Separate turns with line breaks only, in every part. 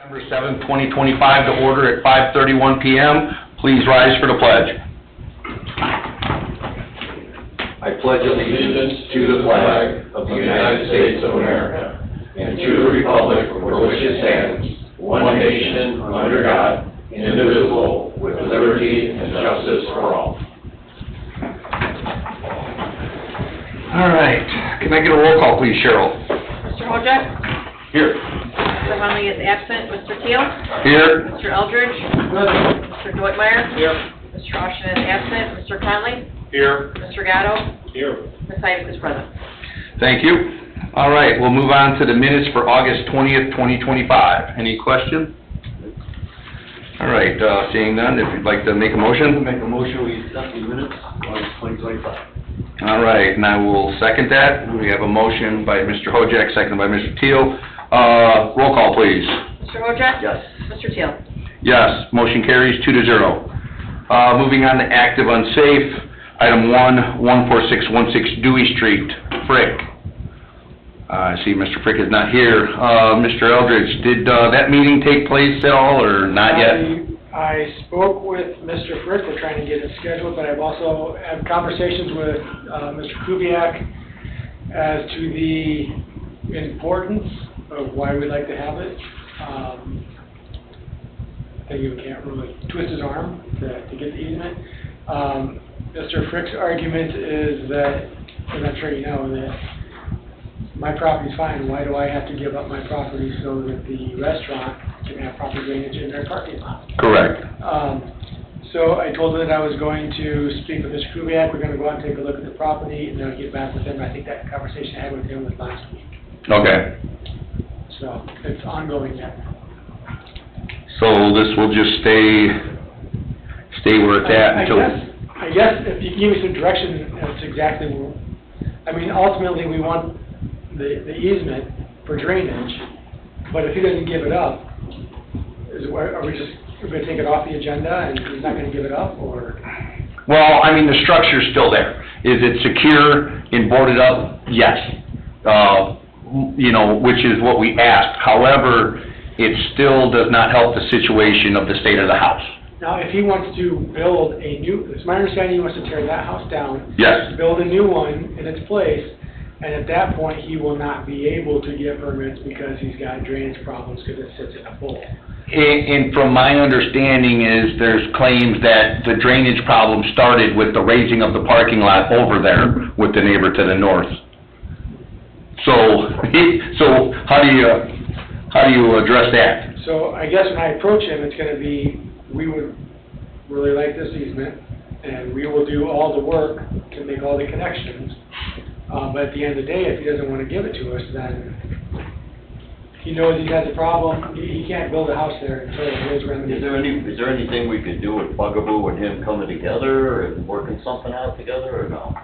December 7th, 2025 to order at 5:31 p.m. Please rise for the pledge.
I pledge allegiance to the flag of the United States of America and to the republic for which it stands, one nation, under God, indivisible, with liberty and justice for all.
All right. Can I get a roll call, please, Cheryl?
Mr. Hojek?
Here.
Mr. Hunley is absent. Mr. Teal?
Here.
Mr. Eldridge? Mr. Deutmeyer?
Here.
Mr. Austin is absent. Mr. Conley?
Here.
Mr. Gatto?
Here.
Ms. Sykes is present.
Thank you. All right, we'll move on to the minutes for August 20th, 2025. Any questions? All right, seeing none, if you'd like to make a motion.
Make a motion, we accept the minutes of 2025.
All right, and I will second that. We have a motion by Mr. Hojek, seconded by Mr. Teal. Roll call, please.
Mr. Hojek?
Yes.
Mr. Teal?
Yes, motion carries 2-0. Moving on to active unsafe, item 14616 Dewey Street, Frick. I see Mr. Frick is not here. Mr. Eldridge, did that meeting take place at all, or not yet?
I spoke with Mr. Frick. We're trying to get it scheduled, but I've also had conversations with Mr. Kubiak as to the importance of why we'd like to have it. I think we can't really twist his arm to get the easement. Mr. Frick's argument is that, and I'm sure you know, that my property's fine. Why do I have to give up my property so that the restaurant can have proper drainage in their parking lot?
Correct.
So I told him that I was going to speak with Mr. Kubiak. We're going to go out and take a look at the property, and then I'll get back with him. I think that conversation I had with him was last week.
Okay.
So it's ongoing yet.
So this will just stay where it's at until...
I guess if you give me some direction, that's exactly what, I mean, ultimately we want the easement for drainage, but if he doesn't give it up, are we going to take it off the agenda and he's not going to give it up, or?
Well, I mean, the structure's still there. Is it secure and boarded up? Yes. You know, which is what we asked. However, it still does not help the situation of the state of the house.
Now, if he wants to build a new, it's my understanding he wants to tear that house down.
Yes.
Build a new one in its place, and at that point, he will not be able to get permits because he's got drainage problems because it sits in a bowl.
And from my understanding is there's claims that the drainage problem started with the raising of the parking lot over there with the neighbor to the north. So how do you address that?
So I guess when I approach him, it's going to be, we would really like this easement, and we will do all the work to make all the connections. But at the end of the day, if he doesn't want to give it to us, then he knows he has a problem. He can't build a house there until it is remedied.
Is there anything we could do with Bugaboo and him coming together and working something out together, or no?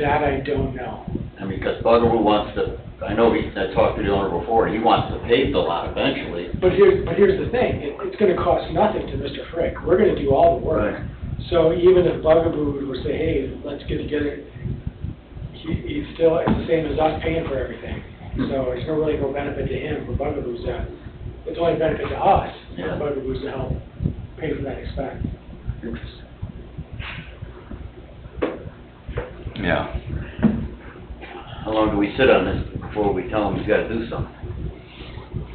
That I don't know.
I mean, because Bugaboo wants to, I know I talked to the owner before, he wants to pave the lot eventually.
But here's the thing, it's going to cost nothing to Mr. Frick. We're going to do all the work.
Right.
So even if Bugaboo would say, hey, let's get together, he's still, it's the same as us paying for everything. So it's really no benefit to him for Bugaboo's it's only benefit to us for Bugaboo's to help pay for that expense.
Yeah.
How long do we sit on this before we tell him he's got to do something?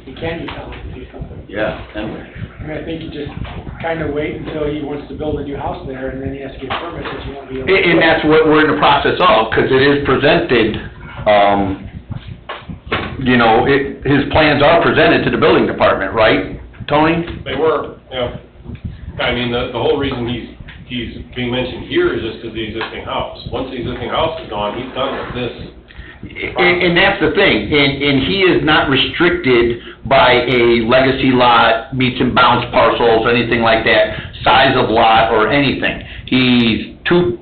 He can be telling him to do something.
Yeah, can we?
I mean, I think you just kind of wait until he wants to build a new house there, and then he has to get permits, which you won't be able to.
And that's what we're in the process of, because it is presented, you know, his plans are presented to the building department, right, Tony?
They were, yeah. I mean, the whole reason he's being mentioned here is just because the existing house. Once the existing house is gone, he's done with this.
And that's the thing, and he is not restricted by a legacy lot, meets and bounds parcels, anything like that, size of lot or anything. He's two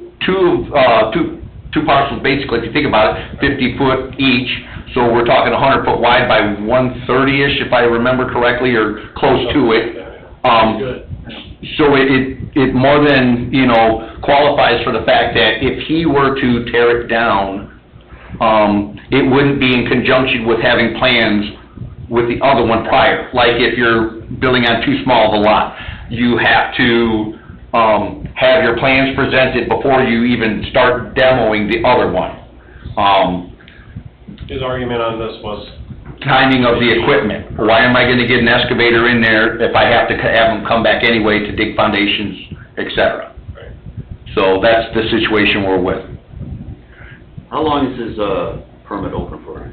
parcels basically, if you think about it, 50 foot each, so we're talking 100 foot wide by 130-ish, if I remember correctly, or close to it.
Good.
So it more than, you know, qualifies for the fact that if he were to tear it down, it wouldn't be in conjunction with having plans with the other one prior. Like if you're building on too small of a lot, you have to, have your plans presented before you even start demoing the other one.
His argument on this was,
Timing of the equipment. Why am I gonna get an excavator in there if I have to have them come back anyway to dig foundations, et cetera?
right,
So that's the situation we're with.
How long is his, permit open for?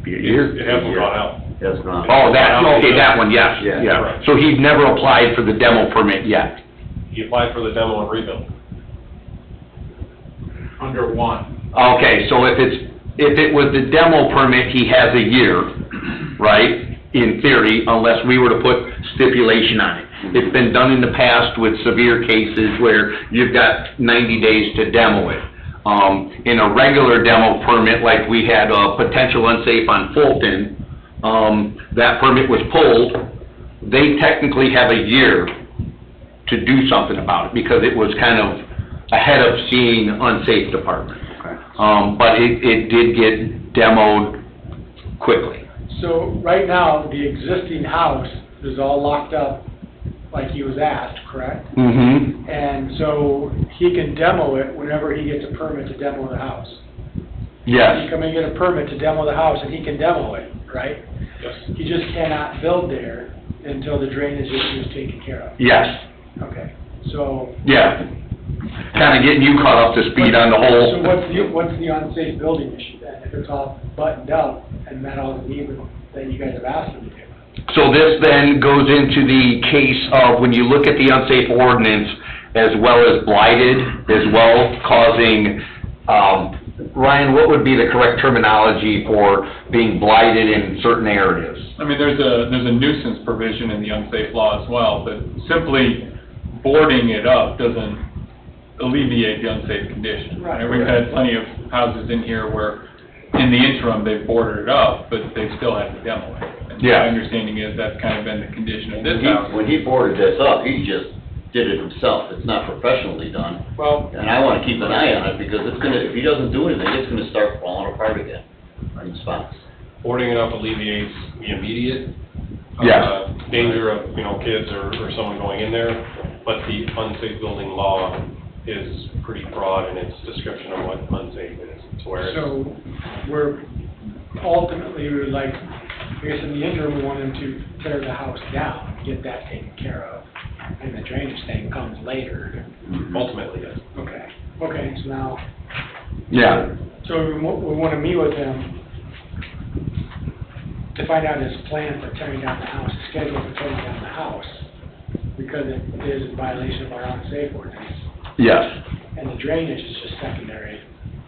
it hasn't gone out.
Has gone.
Oh, that one, yes,
Yeah.
yeah. So he's never applied for the demo permit yet?
He applied for the demo and rebuild.
Under one.
Okay, so if it was the demo permit, he has a year, right, in theory, unless we were to put stipulation on it. It's been done in the past with severe cases where you've got 90 days to demo it. In a regular demo permit, like we had a potential unsafe on Fulton, that permit was pulled, they technically have a year to do something about it, because it was kind of ahead of seeing unsafe department.
Okay.
But it did get demoed quickly.
So right now, the existing house is all locked up like he was asked, correct?
Mm-hmm.
And so he can demo it whenever he gets a permit to demo the house. He
Yes,
come and get a permit to demo the house and he can demo it, right?
Yes.
He just cannot build there until the drainage issue is taken care of.
yes,
Okay, so.
yeah. Kinda getting you caught up to speed on the
So
whole,
what's the unsafe building issue then? If it's all buttoned up and met all the needs that you guys have asked him to do?
so this then goes into the case of when you look at the unsafe ordinance as well as blighted, as well causing, Ryan, what would be the correct terminology for being blighted in certain areas?
I mean, there's a nuisance provision in the unsafe law as well, but simply boarding it up doesn't alleviate the unsafe condition.
Right.
And we've had plenty of houses in here where, in the interim, they've boarded it up, but they've still had to demo it. And
Yeah.
my understanding is that's kind of been the condition of this
When
house.
he boarded this up, he just did it himself. It's not professionally done.
Well,
And I wanna keep an eye on it, because it's gonna, if he doesn't do anything, it's gonna start falling apart again in spots.
Boarding it up alleviates the immediate
Yes.
danger of, kids or someone going in there, but the unsafe building law is pretty broad in its description of what unsafe is. So where it's,
So we're, ultimately, we would like, I guess in the interim, we want him to tear the house down, get that taken care of, and the drainage thing comes later.
ultimately, yes.
Okay, so now,
Yeah,
so we want to meet with him to find out his plan for tearing down the house, his schedule for tearing down the house, because it is in violation of our unsafe ordinance.
yes,
And the drainage is just secondary.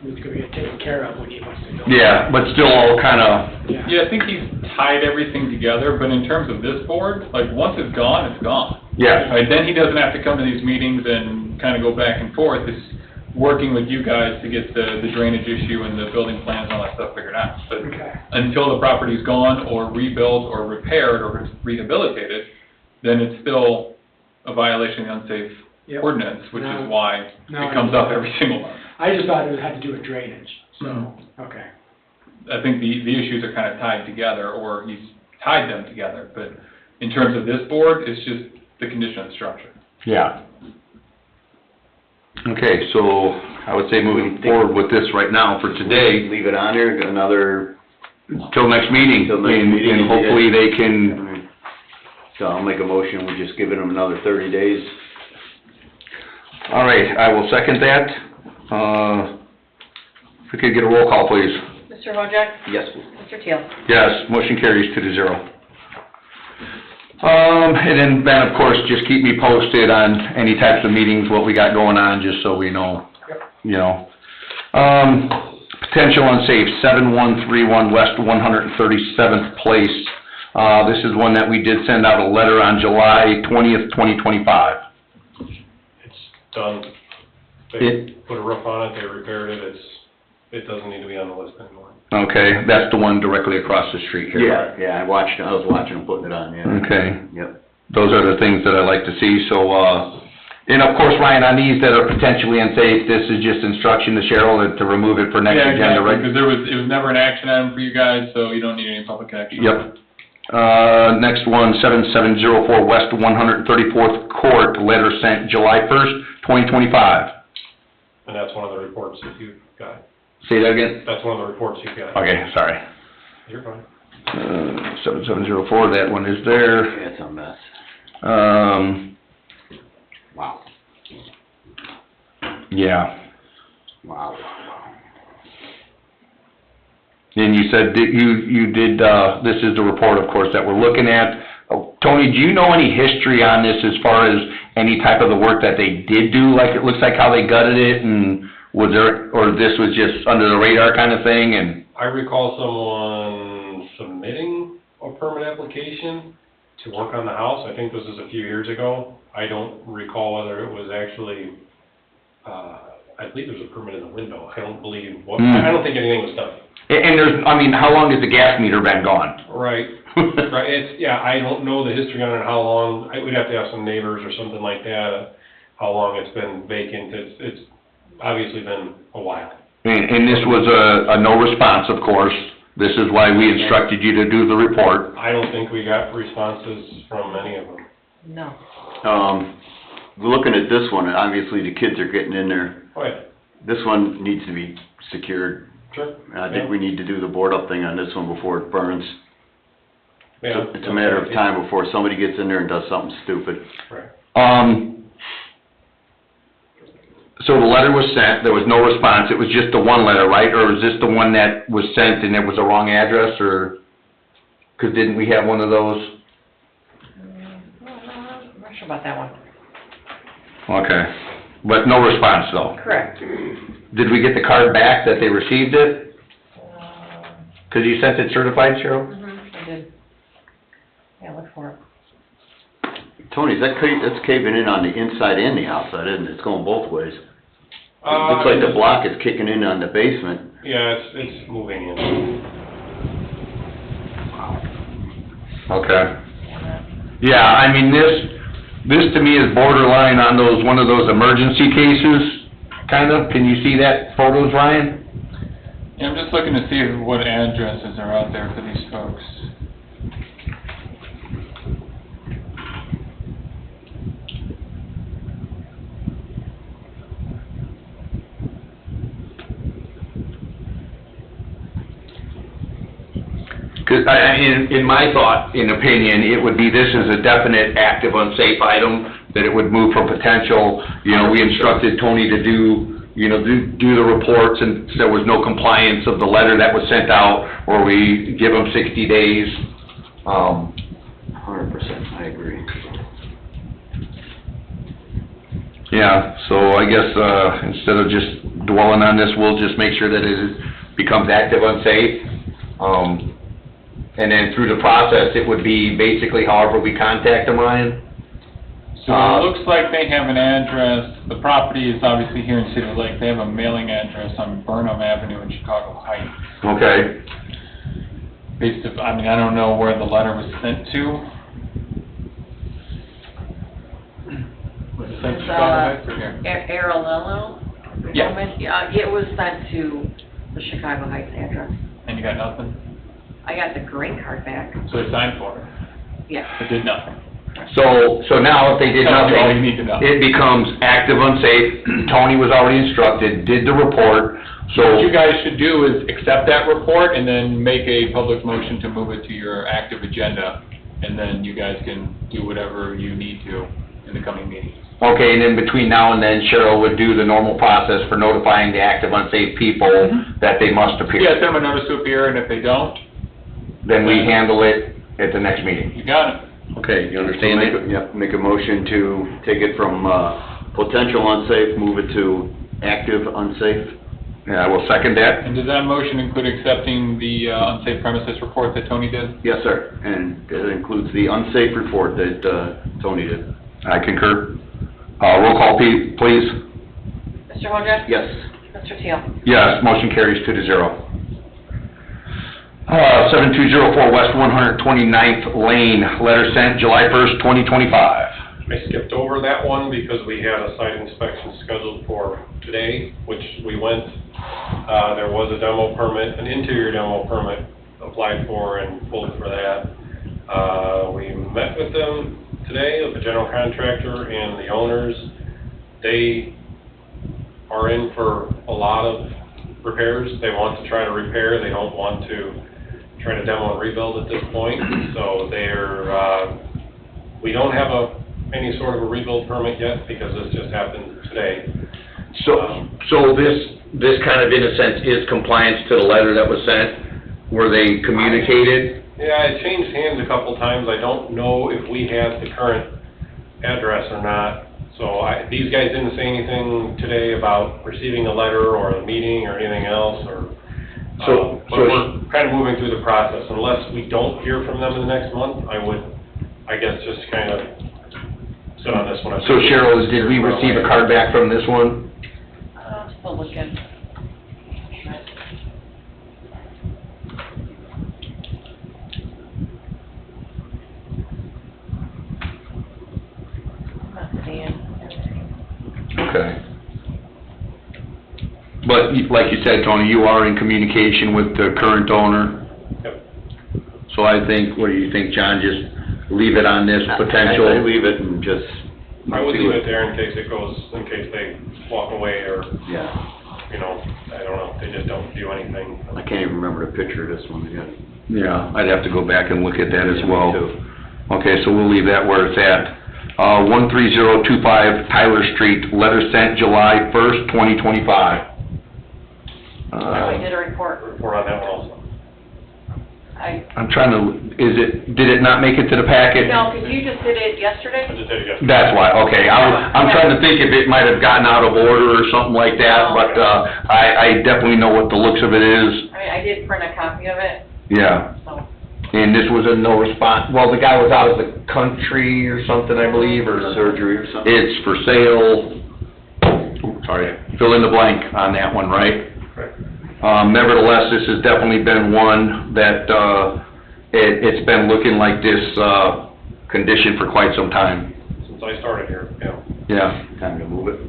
It's going to get taken care of when he wants to go.
yeah, but still all kinda,
yeah, I think he's tied everything together, but in terms of this board, like, once it's gone, it's gone.
yes,
Right, then he doesn't have to come to these meetings and kind of go back and forth. It's working with you guys to get the drainage issue and the building plans and all that stuff figured out. But
Okay.
until the property's gone or rebuilt or repaired or rehabilitated, then it's still a violation of the unsafe
Yep.
ordinance, which
Now-
is why
now
it comes
I
up every single month.
I just thought it had to do with drainage, so, okay.
I think the issues are kind of tied together, or he's tied them together, but in terms of this board, it's just the condition of the structure.
yeah. Okay, so I would say moving forward with this right now for today,
Leave it on there, another,
till next meeting,
Till next
and
meeting,
and hopefully they can,
so I'll make a motion, we're just giving him another 30 days.
all right, I will second that. If we could get a roll call, please.
Mr. Wojak?
Yes.
Mr. Teal?
Yes, motion carries 2-0. And then, Ben, of course, just keep me posted on any types of meetings, what we got going on, just so we know, you know. Potential unsafe, 7131 West 137th Place. This is one that we did send out a letter on July 20th, 2025.
It's done. They put a roof on it, they repaired it, it doesn't need to be on the list anymore.
Okay, that's the one directly across the street here.
Yeah, I was watching him putting it on, yeah.
Okay.
Yep.
Those are the things that I like to see, so, and of course, Ryan, on these that are potentially unsafe, this is just instruction to Cheryl to remove it for next
Yeah,
agenda,
exactly,
right?
because it was never an action item for you guys, so you don't need any public action.
Yep. Next one, 7704 West 134th Court, letter sent July 1st, 2025.
And that's one of the reports that you've got.
Say that again?
That's one of the reports you've got.
Okay, sorry.
You're fine.
7704, that one is there.
Yeah, it's a mess. Wow.
Yeah.
Wow.
And you said that you did, this is the report, of course, that we're looking at. Oh, Tony, do you know any history on this as far as any type of the work that they did do? Like, it looks like how they gutted it, and was there, or this was just under the radar kind of thing, and?
I recall someone submitting a permit application to work on the house. I think this was a few years ago. I don't recall whether it was actually, I believe there was a permit in the window. I don't believe, I don't think anything was done.
And there's, I mean, how long has the gas meter been gone?
Right, right, yeah, I don't know the history on it, how long, we'd have to have some neighbors or something like that, how long it's been vacant. It's obviously been a while.
And this was a no response, of course. This is why we instructed you to do the report.
I don't think we got responses from any of them.
No.
Looking at this one, obviously the kids are getting in there.
Oh, yeah,
This one needs to be secured.
sure.
And I think we need to do the board up thing on this one before it burns.
Yeah.
It's a matter of time before somebody gets in there and does something stupid.
Right.
So the letter was sent, there was no response, it was just the one letter, right? Or is this the one that was sent and it was a wrong address, or, 'cause didn't we have one of those?
I'm not sure about that one.
Okay, but no response though?
Correct.
Did we get the card back that they received it? 'Cause you sent it certified, Cheryl?
I did. Yeah, look for it.
Tony, that's caving in on the inside and the outside, isn't it? It's going both ways. It looks like the block is kicking in on the basement.
Yeah, it's moving in.
Okay. Yeah, I mean, this to me is borderline on those, one of those emergency cases, kind of. Can you see that photos, Ryan?
Yeah, I'm just looking to see what addresses are out there for these folks.
Because in my thought, in opinion, it would be, this is a definite active unsafe item, that it would move from potential, we instructed Tony to do the reports, and there was no compliance of the letter that was sent out, or we give them 60 days.
100%, I agree.
Yeah, so I guess, instead of just dwelling on this, we'll just make sure that it becomes active unsafe. And then through the process, it would be basically however we contact them, Ryan?
So it looks like they have an address, the property is obviously here in Cedar Lake, they have a mailing address on Burnham Avenue in Chicago Heights.
Okay.
I don't know where the letter was sent to. Was it sent to Chicago Heights or here?
Aralillo?
Yeah.
Yeah, it was sent to the Chicago Heights address.
And you got nothing?
I got the green card back.
So they signed for it,
Yeah.
but did nothing.
So now if they did
Tell me
nothing,
all you need to know.
it becomes active unsafe. Tony was already instructed, did the report,
So what you
so,
guys should do is accept that report and then make a public motion to move it to your active agenda. And then you guys can do whatever you need to in the coming meetings.
okay, and then between now and then Cheryl would do the normal process for notifying the active unsafe people that they must appear.
Yeah, send them a notice to appear, and if they don't,
Then we handle it at the next meeting.
you got it.
Okay, you understand that?
Yep, make a motion to take it from, potential unsafe, move it to active unsafe.
Yeah, I will second that.
And does that motion include accepting the unsafe premises report that Tony did?
Yes, sir, and it includes the unsafe report that, Tony did.
I concur. Roll call, please.
Mr. Hoja?
Yes.
Mr. Teal?
Yes, motion carries 2-0. 7204 West 129th Lane, letter sent July 1st, 2025.
I skipped over that one because we had a site inspection scheduled for today, which we went. There was a demo permit, an interior demo permit applied for and pulled for that. We met with them today, the general contractor and the owners. They are in for a lot of repairs. They want to try to repair. They don't want to try to demo and rebuild at this point. So we don't have any sort of a rebuild permit yet because this just happened today.
So this kind of, in a sense, is compliance to the letter that was sent, where they communicated?
Yeah, it changed hands a couple times. I don't know if we have the current address or not. So these guys didn't say anything today about receiving a letter or a meeting or anything else, but we're kind of moving through the process. Unless we don't hear from them in the next month, I guess, just kind of sit on this one.
So Cheryl, did we receive a card back from this one?
Still looking. I'm not seeing everything.
Okay. But like you said, Tony, you are in communication with the current owner?
Yep.
So I think, what do you think, John, just leave it on this potential?
I leave it and just.
I would leave it there in case they walk away or,
Yeah.
I don't know, they just don't do anything.
I can't even remember the picture of this one again.
Yeah, I'd have to go back and look at that as well.
Me too.
Okay, so we'll leave that where it's at. 13025 Tyler Street, letter sent July 1st, 2025.
I did a report.
Report on that one also.
I'm trying to, did it not make it to the packet?
No, because you just did it yesterday?
I just did it yesterday.
That's why, okay. I'm trying to think if it might have gotten out of order or something like that, but I definitely know what the looks of it is.
I did print a copy of it,
Yeah.
so.
And this was a no response, well, the guy was out of the country or something, I believe, or
Surgery or something?
it's for sale. Sorry, fill in the blank on that one, right?
Correct.
Nevertheless, this has definitely been one that, it's been looking like this, condition for quite some time.
Since I started here, yeah.
Yeah,
Time to move it.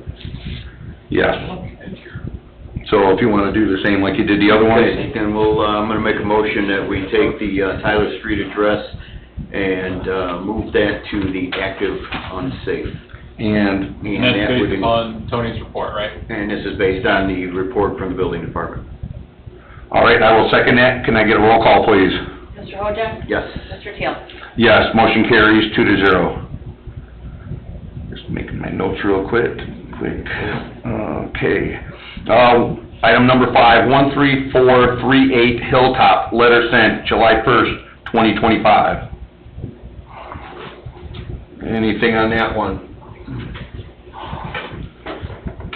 yeah. So if you wanna do the same like you did the other ones?
Okay, then I'm gonna make a motion that we take the Tyler Street address and move that to the active unsafe.
And,
And that's
that would
based
be-
upon Tony's report, right?
And this is based on the report from the building department.
all right, I will second that. Can I get a roll call, please?
Mr. Hoja?
Yes.
Mr. Teal?
Yes, motion carries 2-0. Just making my notes real quick. Okay. Item number 5, 13438 Hilltop, letter sent July 1st, 2025. Anything on that one?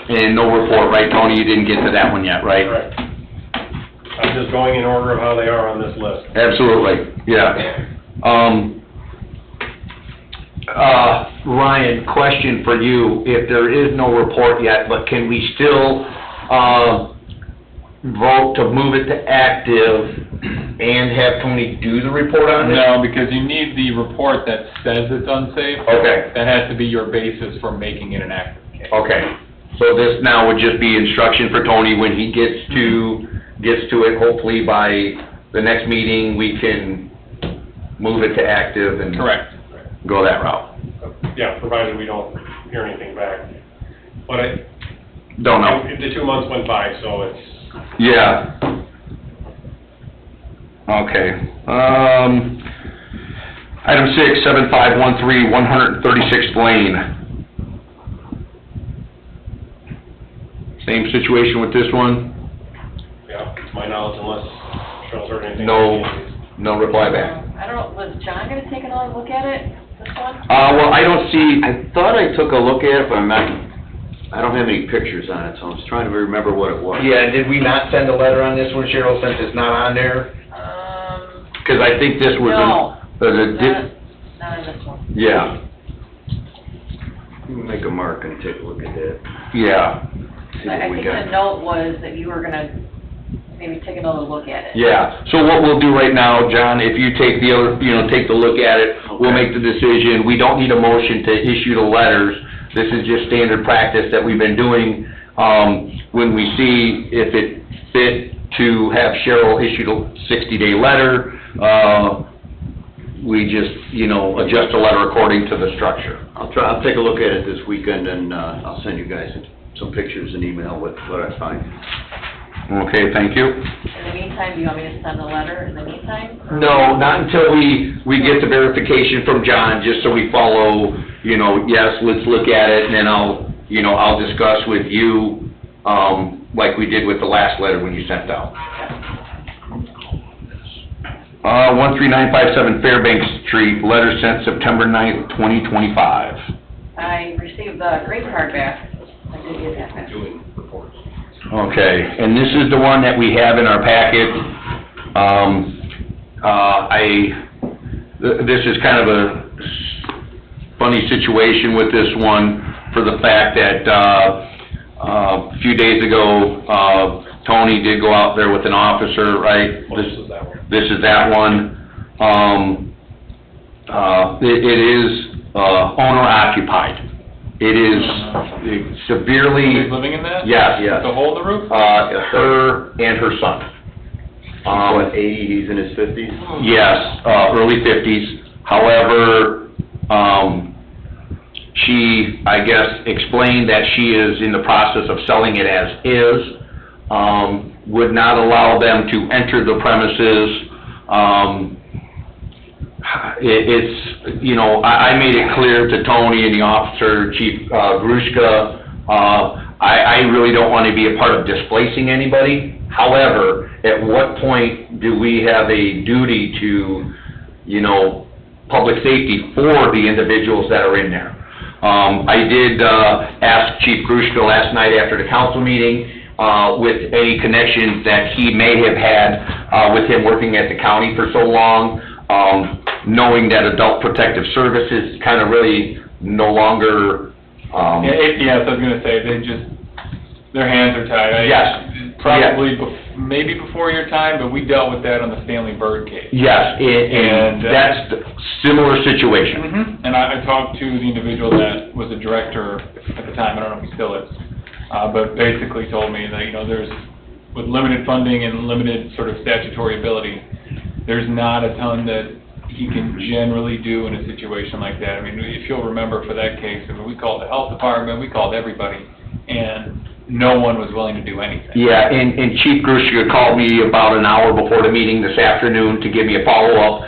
And no report, right, Tony? You didn't get to that one yet, right?
Correct. I'm just going in order of how they are on this list.
Absolutely, yeah. Ryan, question for you. If there is no report yet, but can we still, vote to move it to active and have Tony do the report on it?
No, because you need the report that says it's unsafe.
Okay,
That has to be your basis for making it an active case.
okay. So this now would just be instruction for Tony when he gets to it, hopefully by the next meeting, we can move it to active and
Correct.
go that route.
Yeah, provided we don't hear anything back. But
Don't know.
the 2 months went by, so it's,
Yeah. Okay. Item 6, 7513, 136th Lane. Same situation with this one?
yeah, to my knowledge, unless Cheryl's heard anything.
No reply back.
I don't know, was John gonna take another look at it, this one?
Well, I don't see,
I thought I took a look at it, but I don't have any pictures on it, so I'm just trying to remember what it was.
yeah, did we not send a letter on this one, Cheryl, since it's not on there? Because I think this was
No.
a
Not on this one.
yeah,
Make a mark and take a look at that.
yeah.
See
I
what we
think the
got.
note was that you were gonna maybe take another look at it.
Yeah, so what we'll do right now, John, if you take the other, take the look at it, we'll
Okay.
make the decision. We don't need a motion to issue the letters. This is just standard practice that we've been doing. When we see if it fit to have Cheryl issue a 60-day letter, we just, adjust the letter according to the structure.
I'll take a look at it this weekend, and, I'll send you guys some pictures and email with what I find.
Okay, thank you.
In the meantime, do you want me to send a letter in the meantime? or-
No, not until we get the verification from John, just so we follow, yes, let's look at it, and then I'll discuss with you, like we did with the last letter when you sent out. 13957 Fairbanks Street, letter sent September 9th, 2025.
I received the green card back. I did get that back.
Doing reports.
Okay, and this is the one that we have in our packet. This is kind of a funny situation with this one, for the fact that, a few days ago, Tony did go out there with an officer, right?
Well, this is that one.
This is that one. It is, owner occupied. It is severely.
Who's living in that?
Yes.
The hole in the roof?
Her and her son.
What, 80, he's in his 50s?
Yes, early 50s. However, she, I guess, explained that she is in the process of selling it as is, would not allow them to enter the premises. I made it clear to Tony and the officer, Chief Grushka, I really don't want to be a part of displacing anybody. However, at what point do we have a duty to, public safety for the individuals that are in there? I did ask Chief Grushka last night after the council meeting, with any connections that he may have had with him working at the county for so long, knowing that Adult Protective Services kind of really no longer.
Yes, I was gonna say, their hands are tied.
Yes.
Probably, maybe before your time, but we dealt with that on the Stanley Bird case.
Yes, and that's the similar situation.
Mm-hmm. And I talked to the individual that was the director at the time, I don't know if he still is, but basically told me that, there's, with limited funding and limited sort of statutory ability, there's not a ton that he can generally do in a situation like that. I mean, if you'll remember for that case, we called the health department, we called everybody, and no one was willing to do anything.
Yeah, and Chief Grushka called me about an hour before the meeting this afternoon to give me a follow-up.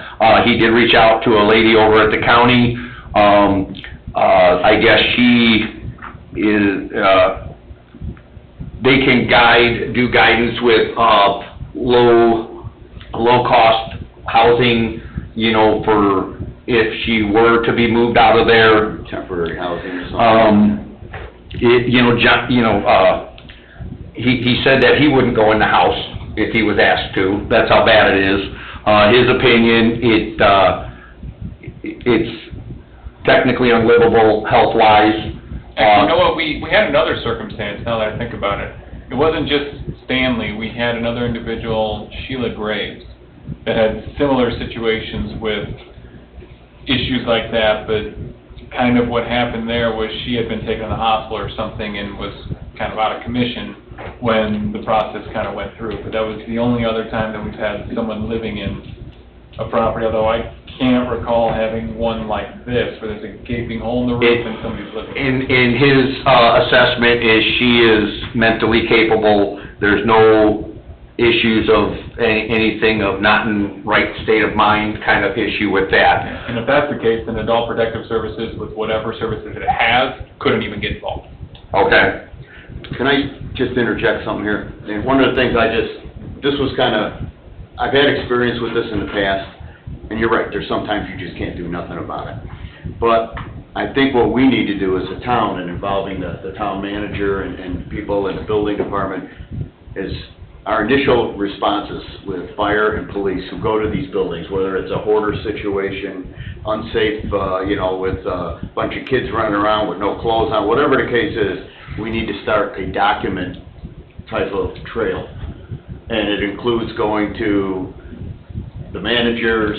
He did reach out to a lady over at the county. I guess she is, they can do guidance with, low-cost housing, for if she were to be moved out of there.
Temporary housing or something?
He said that he wouldn't go in the house if he was asked to. That's how bad it is. His opinion, it's technically unlivable health-wise.
Actually, you know what, we had another circumstance, now that I think about it. It wasn't just Stanley, we had another individual, Sheila Graves, that had similar situations with issues like that, but kind of what happened there was she had been taken to the hospital or something and was kind of out of commission when the process kind of went through. But that was the only other time that we've had someone living in a property, although I can't recall having one like this, where there's a gaping hole in the roof and somebody's living.
In his assessment is she is mentally capable. There's no issues of anything of not in right state of mind kind of issue with that.
And if that's the case, then Adult Protective Services, with whatever services it has, couldn't even get involved.
Okay.
Can I just interject something here? And one of the things this was kind of, I've had experience with this in the past, and you're right, there's sometimes you just can't do nothing about it. But I think what we need to do as a town, and involving the town manager and people in the building department, is our initial responses with fire and police who go to these buildings, whether it's a hoarder situation, unsafe, with a bunch of kids running around with no clothes on, whatever the case is, we need to start a document type of trail. And it includes going to the managers,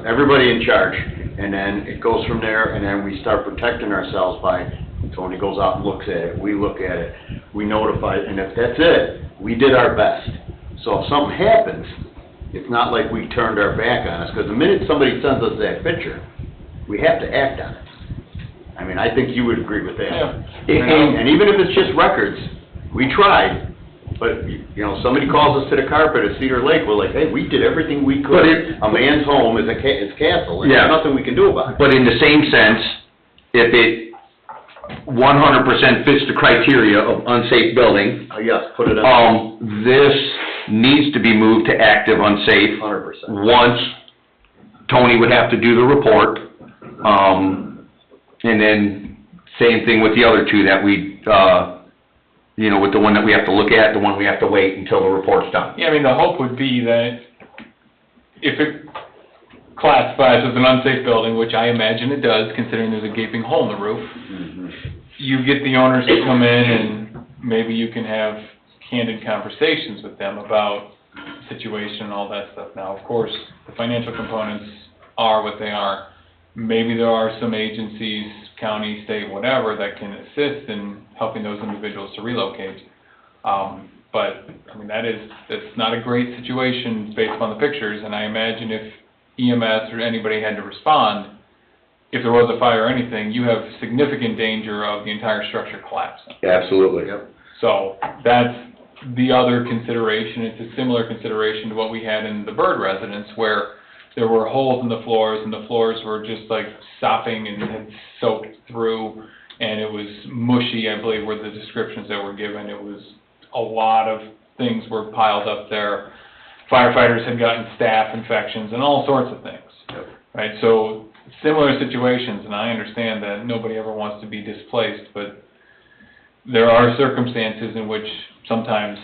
everybody in charge, and then it goes from there, and then we start protecting ourselves by, Tony goes out and looks at it, we look at it, we notify it, and if that's it, we did our best. So if something happens, it's not like we turned our back on us, because the minute somebody sends us that picture, we have to act on it. I mean, I think you would agree with that.
Yeah.
And even if it's just records, we tried, but, you know, somebody calls us to the carpet at Cedar Lake, we're like, hey, we did everything we could.
But it-
A man's home is his castle, and
Yeah.
there's nothing we can do about it.
But in the same sense, if it 100% fits the criteria of unsafe building,
Yes, put it on,
this needs to be moved to active unsafe.
100%.
Once, Tony would have to do the report, and then same thing with the other two that we, you know, with the one that we have to look at, the one we have to wait until the report's done.
Yeah, I mean, the hope would be that if it classifies as an unsafe building, which I imagine it does, considering there's a gaping hole in the roof, you get the owners to come in and maybe you can have candid conversations with them about the situation and all that stuff. Now, of course, the financial components are what they are. Maybe there are some agencies, county, state, whatever, that can assist in helping those individuals to relocate. But, I mean, that's not a great situation based upon the pictures, and I imagine if EMS or anybody had to respond, if there was a fire or anything, you have significant danger of the entire structure collapsing.
Absolutely.
So that's the other consideration. It's a similar consideration to what we had in the Bird residence, where there were holes in the floors, and the floors were just like sopping and had soaked through, and it was mushy, I believe, were the descriptions that were given. It was a lot of things were piled up there. Firefighters had gotten staph infections and all sorts of things, right? So similar situations, and I understand that nobody ever wants to be displaced, but there are circumstances in which sometimes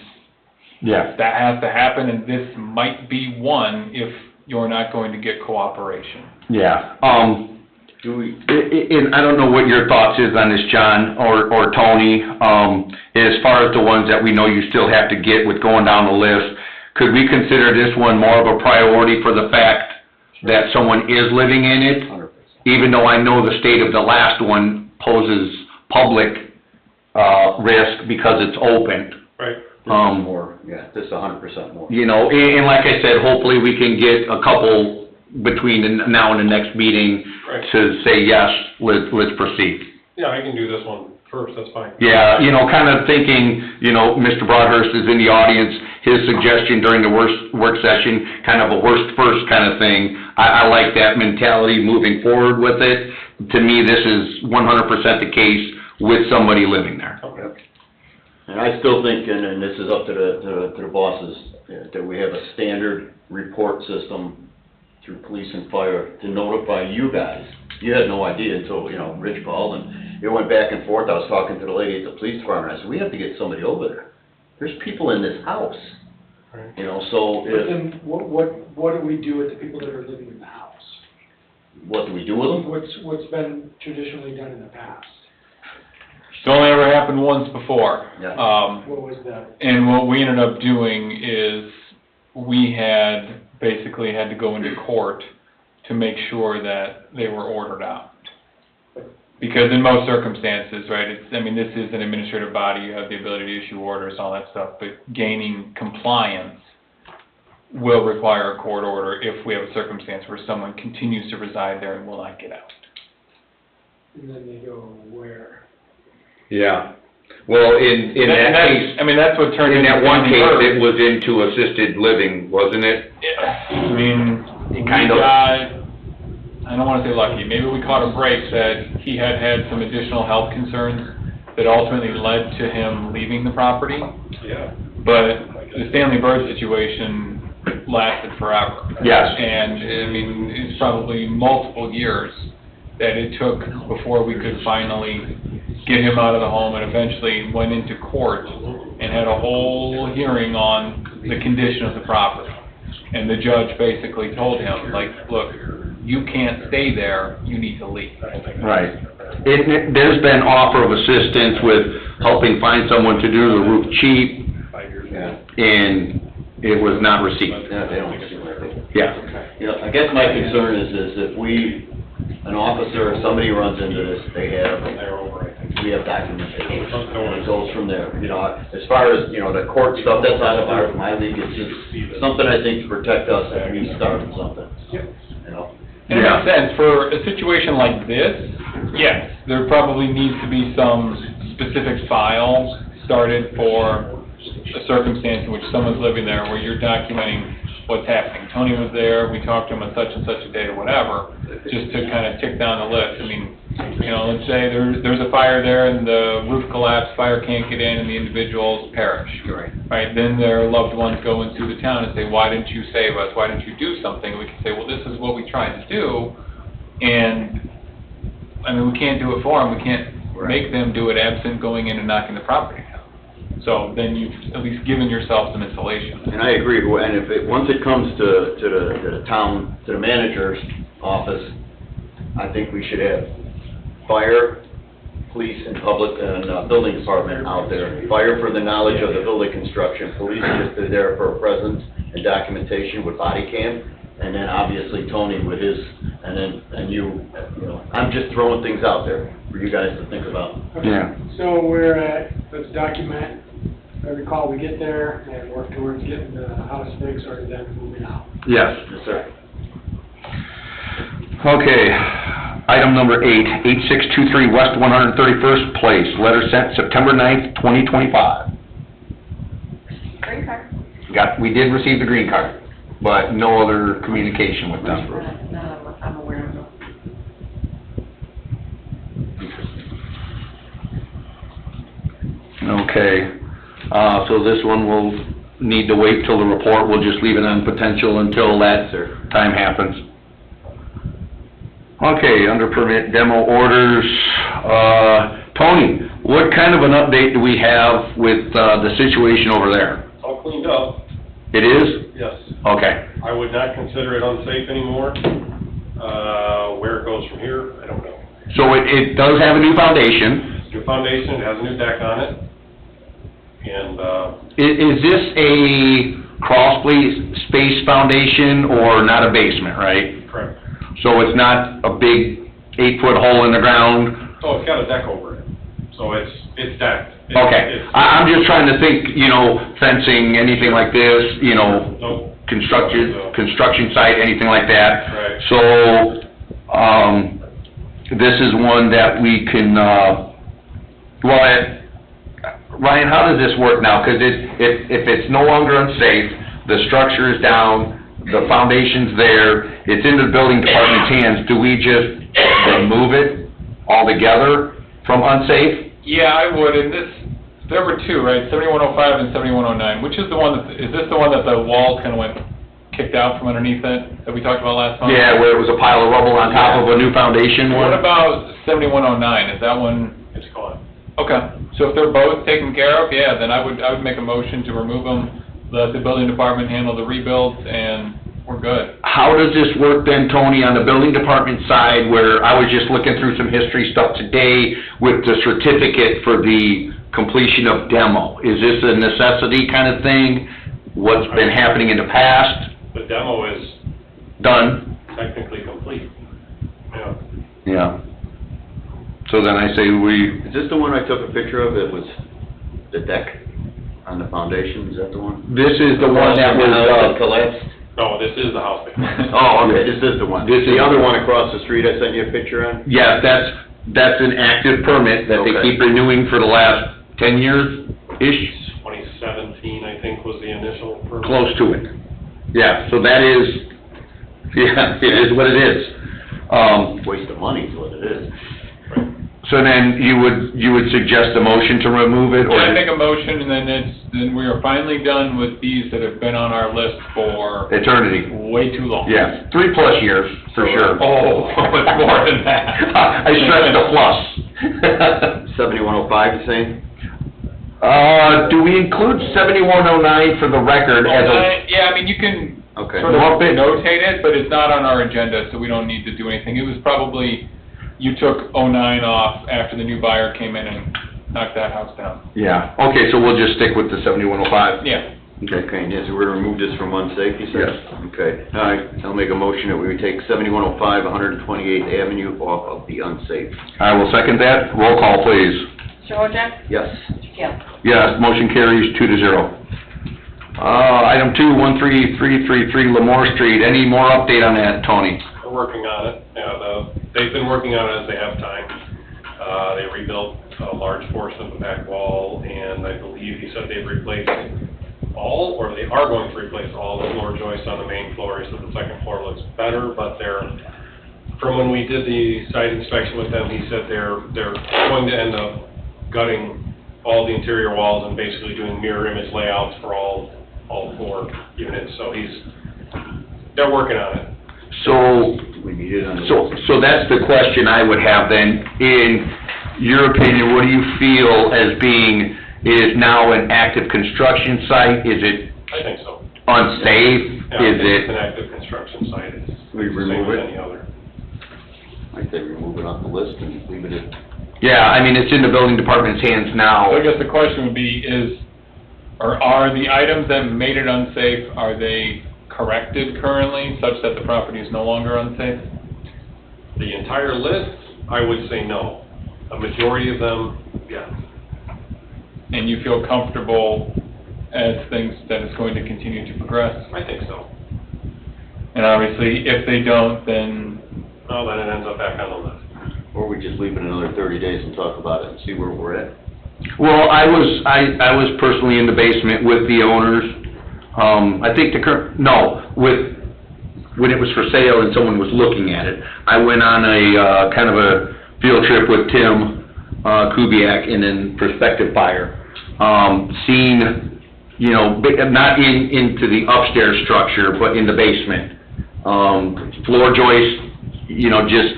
that has to happen, and this might be one if you're not going to get cooperation.
Yeah.
Do we,
And I don't know what your thoughts is on this, John, or Tony, as far as the ones that we know you still have to get with going down the list. Could we consider this one more of a priority for the fact that someone is living in it?
100%.
Even though I know the state of the last one poses public, risk because it's open.
Right.
This is more, yeah, this is 100% more.
You know, and like I said, hopefully we can get a couple between now and the next meeting
Right.
to say, yes, let's proceed.
Yeah, I can do this one first, that's fine.
Yeah, you know, kind of thinking, you know, Mr. Broadhurst is in the audience, his suggestion during the work session, kind of a worst first kind of thing. I like that mentality moving forward with it. To me, this is 100% the case with somebody living there.
Okay.
And I still think, and this is up to the bosses, that we have a standard report system through police and fire to notify you guys. You had no idea until, you know, Rich called, and it went back and forth. I was talking to the lady at the police department, I said, we have to get somebody over there. There's people in this house.
Right.
You know, so
But then what do we do with the people that are living in the house?
what do we do with them?
What's been traditionally done in the past?
It's only ever happened once before.
Yeah.
What was that?
And what we ended up doing is we had basically had to go into court to make sure that they were ordered out. Because in most circumstances, right, I mean, this is an administrative body, you have the ability to issue orders and all that stuff, but gaining compliance will require a court order if we have a circumstance where someone continues to reside there and will not get out.
And then they go where?
Yeah. Well, in that case,
I mean, that's what turned
in
into
that one case,
Bird.
it was into assisted living, wasn't it?
I mean,
Kind of.
I don't wanna say lucky, maybe we caught a break that he had some additional health concerns that ultimately led to him leaving the property,
Yeah.
but the Stanley Bird situation lasted forever.
Yes.
And, I mean, it's probably multiple years that it took before we could finally get him out of the home, and eventually went into court and had a whole hearing on the condition of the property. And the judge basically told him, like, look, you can't stay there, you need to leave.
Right. There's been offer of assistance with helping find someone to do the roof cheap,
Yeah.
and it was not received.
Yeah, they don't seem like it.
Yeah.
You know, I guess my concern is if an officer or somebody runs into this, we we have documentation. And it goes from there, you know, as far as, you know, the court stuff, that's out of my league, it's just something I think to protect us if we start something, you know?
And it makes sense, for a situation like this, yes, there probably needs to be some specific file started for a circumstance in which someone's living there where you're documenting what's happening. Tony was there, we talked to him on such and such a day or whatever, just to kind of tick down the list. I mean, you know, let's say there's a fire there and the roof collapsed, fire can't get in and the individuals perish. Right, then their loved ones go and sue the town and say, why didn't you save us, why didn't you do something? And we can say, well, this is what we tried to do, and, I mean, we can't do it for them, we can't make them do it absent going in and knocking the property down. So then you've at least given yourself some insulation.
And I agree, and if it, once it comes to the town, to the manager's office, I think we should have fire, police, and public, and building department out there. Fire for the knowledge of the building construction, police just there for presence and documentation with body cam, and then obviously Tony with his, and you know, I'm just throwing things out there for you guys to think about.
Okay.
Yeah.
So we're at, let's document every call we get there and work towards getting the house fixed or then moving out.
Yes.
Yes, sir.
Okay, item number 8, 8623 West 131st Place, letter sent September 9th, 2025.
Green card.
We did receive the green card, but no other communication with them.
None of us, I'm aware of.
Okay, so this one will need to wait till the report, we'll just leave it on potential until that time happens. Okay, under permit demo orders, Tony, what kind of an update do we have with, the situation over there?
It's all cleaned up,
It is?
yes.
Okay,
I would not consider it unsafe anymore. Where it goes from here, I don't know.
so it does have a new foundation.
New foundation, it has a new deck on it, and,
Is this a crawl space foundation or not a basement, right?
correct.
So it's not a big 8-foot hole in the ground?
Oh, it's got a deck over it, so it's decked.
Okay, I'm just trying to think, you know, fencing, anything like this, you know,
Nope,
construction site, anything like that.
right.
So, this is one that we can, Ryan, how does this work now? Because if it's no longer unsafe, the structure is down, the foundation's there, it's in the building department's hands, do we just remove it altogether from unsafe?
Yeah, I would, and there were two, right, 7105 and 7109, which is the one is this the one that the wall kind of went, kicked out from underneath it, that we talked about last month?
Yeah, where it was a pile of rubble on top of a new foundation one?
What about 7109, is that one?
It's gone.
Okay, so if they're both taken care of, yeah, then I would make a motion to remove them, let the building department handle the rebuilds, and we're good.
How does this work then, Tony, on the building department side, where I was just looking through some history stuff today with the certificate for the completion of demo? Is this a necessity kind of thing? What's been happening in the past?
The demo is
Done?
technically complete, yeah.
Yeah. So then I say
Is this the one I took a picture of, it was the deck on the foundation, is that the one?
this is the one that was,
That collapsed?
No, this is the house.
Oh, okay, this is the one.
This is
The other one across the street I sent you a picture on?
yeah, that's an active permit that they
Okay.
keep renewing for the last 10 years-ish,
2017, I think, was the initial permit.
close to it. Yeah, so that is, yeah, it is what it is.
Waste of money is what it is.
So then you would suggest a motion to remove it, or?
Yeah, I make a motion, and then we are finally done with these that have been on our list for
Eternity.
way too long.
Yeah, 3+ years, for sure.
Oh, it's more than that.
I stressed the plus.
7105, the same?
Do we include 7109 for the record as a,
Yeah, I mean, you can
Okay.
sort of notate it, but it's not on our agenda, so we don't need to do anything. It was probably, you took 09 off after the new buyer came in and knocked that house down.
yeah, okay, so we'll just stick with the 7105.
Yeah.
Okay, and yes, we're gonna remove this from unsafe, you said?
Yes.
Okay, all right, I'll make a motion that we would take 7105, 128th Avenue off of the unsafe.
I will second that. Roll call, please.
Mr. Wojak?
Yes.
Mr. Kayla?
Yes, motion carries 2-0. Item 2, 13333 Lamore Street, any more update on that, Tony?
We're working on it, they've been working on it as they have time. They rebuilt a large portion of the back wall, and I believe he said they've replaced all, or they are going to replace all the floor joists on the main floor, so the second floor looks better, but from when we did the site inspection with them, he said they're going to end up gutting all the interior walls and basically doing mirror image layouts for all 4 units, so they're working on it.
So,
We need it on the.
so that's the question I would have then. In your opinion, what do you feel as being, is now an active construction site? Is it
I think so.
unsafe?
Yeah,
Is
it's an
it,
active construction site, it's
We
the same
remove
as
it?
any other.
I say remove it off the list and leave it at.
yeah, I mean, it's in the building department's hands now.
So I guess the question would be are the items that made it unsafe, are they corrected currently such that the property is no longer unsafe?
The entire list, I would say no. A majority of them, yes.
And you feel comfortable as things, that it's going to continue to progress?
I think so.
And obviously, if they don't, then
Well, then it ends up back on the list.
Or we just leave it another 30 days and talk about it and see where we're at.
Well, I was personally in the basement with the owners. I think when it was for sale and someone was looking at it, I went on a, kind of a field trip with Tim, Kubiak, and then prospective buyer. Seen, you know, not into the upstairs structure, but in the basement. Floor joist, you know, just,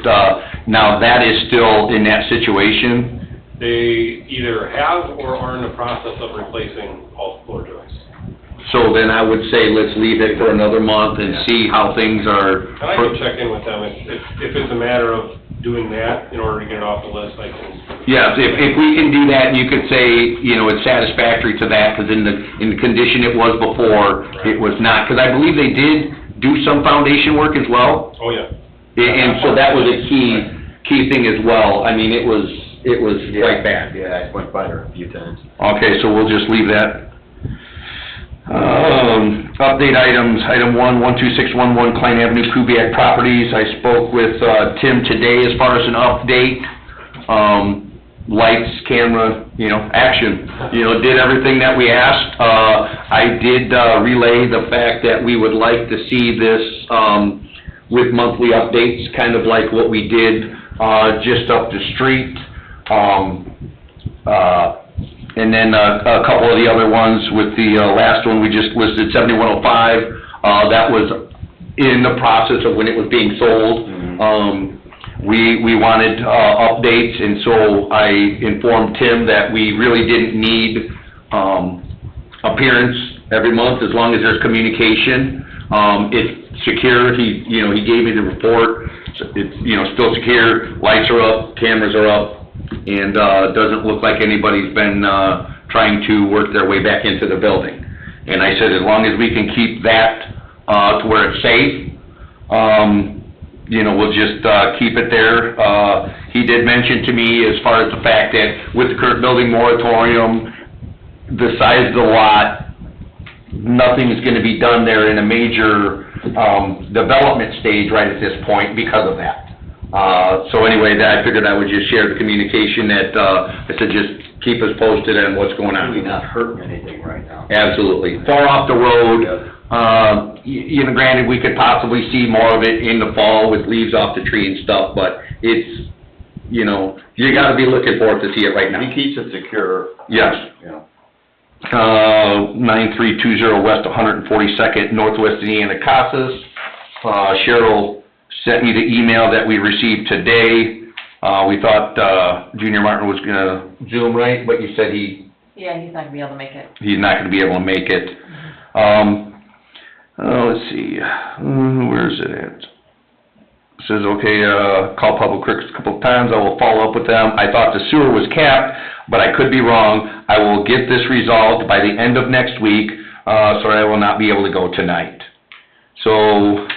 now that is still in that situation.
They either have or are in the process of replacing all floor joists.
So then I would say let's leave it for another month and see how things are.
And I can check in with them, if it's a matter of doing that in order to get it off the list, I can.
Yes, if we can do that, and you could say, you know, it's satisfactory to that, because in the condition it was before, it was not, because I believe they did do some foundation work as well.
Oh, yeah.
And so that was a key thing as well. I mean, it was quite bad.
Yeah, I went by there a few times.
Okay, so we'll just leave that. Update items, item 12611 Klein Avenue, Kubiak Properties. I spoke with, Tim today as far as an update. Lights, camera, you know, action, you know, did everything that we asked. I did, relay the fact that we would like to see this, with monthly updates, kind of like what we did, just up the street. And then a couple of the other ones with the last one we just listed, 7105, that was in the process of when it was being sold. We wanted updates, and so I informed Tim that we really didn't need appearance every month as long as there's communication. It's secure. He gave me the report. It's, you know, still secure. Lights are up, cameras are up. And doesn't look like anybody's been trying to work their way back into the building. And I said, as long as we can keep that to where it's safe, you know, we'll just keep it there. He did mention to me, as far as the fact that with the current building moratorium, the size of the lot, nothing's going to be done there in a major development stage right at this point because of that. So anyway, I figured I would just share the communication that, I said, just keep us posted on what's going on.
Really not hurting anything right now.
Absolutely. Far off the road, you know, granted, we could possibly see more of it in the fall with leaves off the tree and stuff, but it's, you know, you gotta be looking forward to see it right now.
He keeps it secure.
Yes.
You know.
9320 West 142nd, Northwest Indiana Casas. Cheryl sent me the email that we received today. We thought, Junior Martin was gonna Zoom, right? But you said
Yeah, he's not gonna be able to make it.
he's not gonna be able to make it. Let's see, where is it at? It says, okay, call Public Works a couple of times, I will follow up with them. I thought the sewer was capped, but I could be wrong. I will get this resolved by the end of next week, so I will not be able to go tonight. So,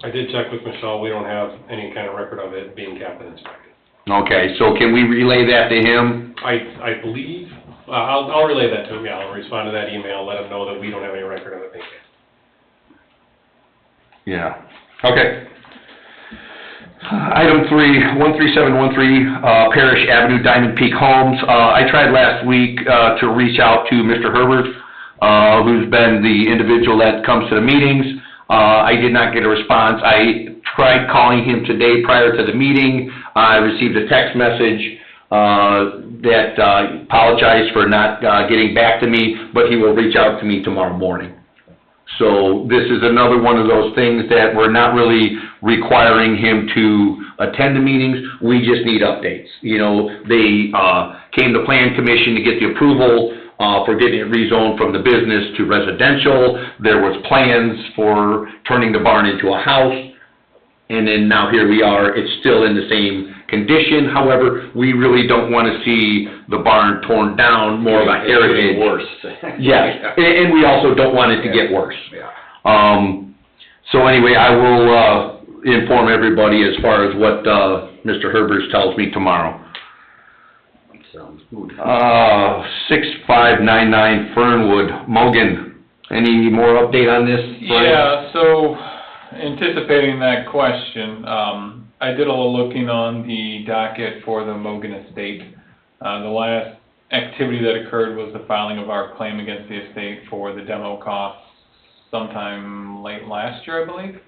I did check with Michelle, we don't have any kind of record of it being capped and inspected.
Okay, so can we relay that to him?
I believe, I'll relay that to him, yeah, I'll respond to that email, let him know that we don't have any record of it being paid.
Yeah, okay. Item 13713, Parish Avenue, Diamond Peak Homes. I tried last week to reach out to Mr. Herbert, who's been the individual that comes to the meetings. I did not get a response. I tried calling him today prior to the meeting. I received a text message that apologized for not getting back to me, but he will reach out to me tomorrow morning. So this is another one of those things that we're not really requiring him to attend the meetings. We just need updates. You know, they came to Plan Commission to get the approval for getting it rezoned from the business to residential. There was plans for turning the barn into a house. And then now here we are, it's still in the same condition. However, we really don't want to see the barn torn down, more of a heritage.
It's worse.
Yes, and we also don't want it to get worse.
Yeah.
So anyway, I will inform everybody as far as what Mr. Herbers tells me tomorrow.
Sounds good.
6599 Fernwood, Mogan. Any more update on this, Brian?
Yeah, so anticipating that question, I did a little looking on the docket for the Mogan estate. The last activity that occurred was the filing of our claim against the estate for the demo costs sometime late last year, I believe.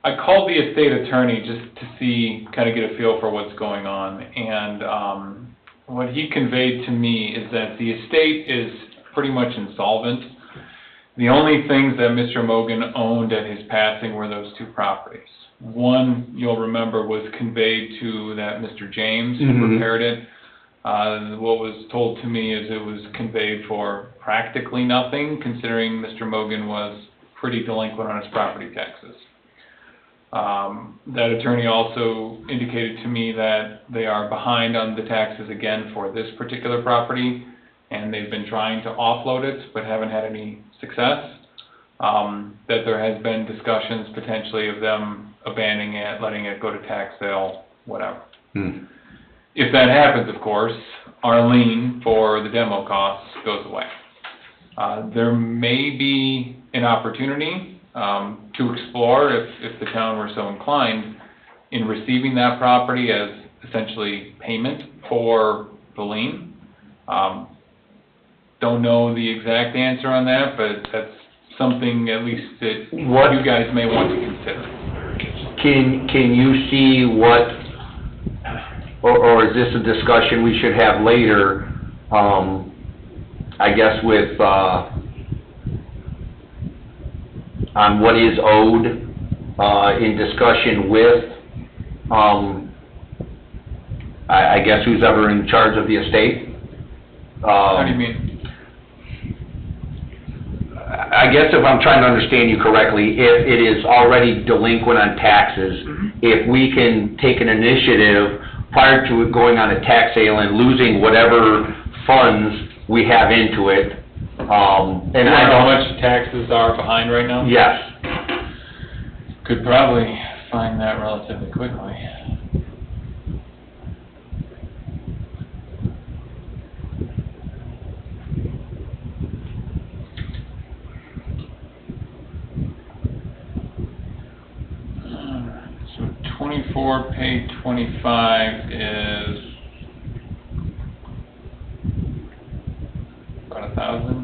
I called the estate attorney just to see, kind of get a feel for what's going on, and what he conveyed to me is that the estate is pretty much insolvent. The only things that Mr. Mogan owned at his passing were those two properties. One, you'll remember, was conveyed to that Mr. James who prepared it. What was told to me is it was conveyed for practically nothing, considering Mr. Mogan was pretty delinquent on his property taxes. That attorney also indicated to me that they are behind on the taxes again for this particular property, and they've been trying to offload it, but haven't had any success. That there has been discussions potentially of them abandoning it, letting it go to tax sale, whatever. If that happens, of course, our lien for the demo costs goes away. There may be an opportunity to explore, if the town were so inclined, in receiving that property as essentially payment for the lien. Don't know the exact answer on that, but that's something at least that you guys may want to consider.
Can you see what, or is this a discussion we should have later, I guess with, on what is owed, in discussion with, I guess who's ever in charge of the estate?
How do you mean?
I guess if I'm trying to understand you correctly, if it is already delinquent on taxes, if we can take an initiative prior to it going on a tax sale and losing whatever funds we have into it, and I
How
don't...
much taxes are behind right now?
Yes.
Could probably find that relatively quickly. So 24 paid 25 is about $1,000.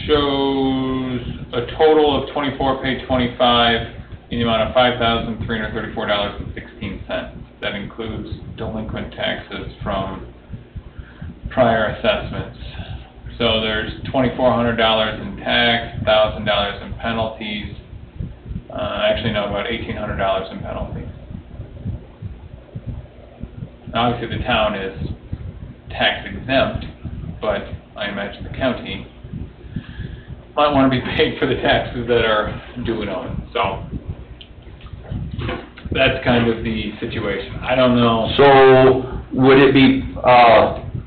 Shows a total of 24 paid 25 in the amount of $5,334.16. That includes delinquent taxes from prior assessments. So there's $2,400 in tax, $1,000 in penalties, actually no, about $1,800 in penalties. Now, obviously the town is tax exempt, but I imagine the county might want to be paid for the taxes that are due and owed. So that's kind of the situation. I don't know.
So would it be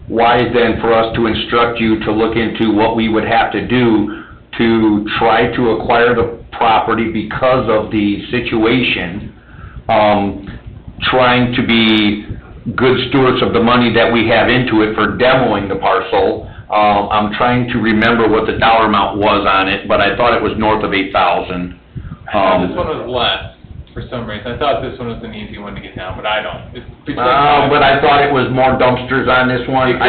wise then for us to instruct you to look into what we would have to do to try to acquire the property because of the situation, trying to be good stewards of the money that we have into it for demoing the parcel. I'm trying to remember what the dollar amount was on it, but I thought it was north of 8,000.
I thought this one was less, for some reason. I thought this one was an easy one to get down, but I don't. It's between
But I thought it was more dumpsters on this one.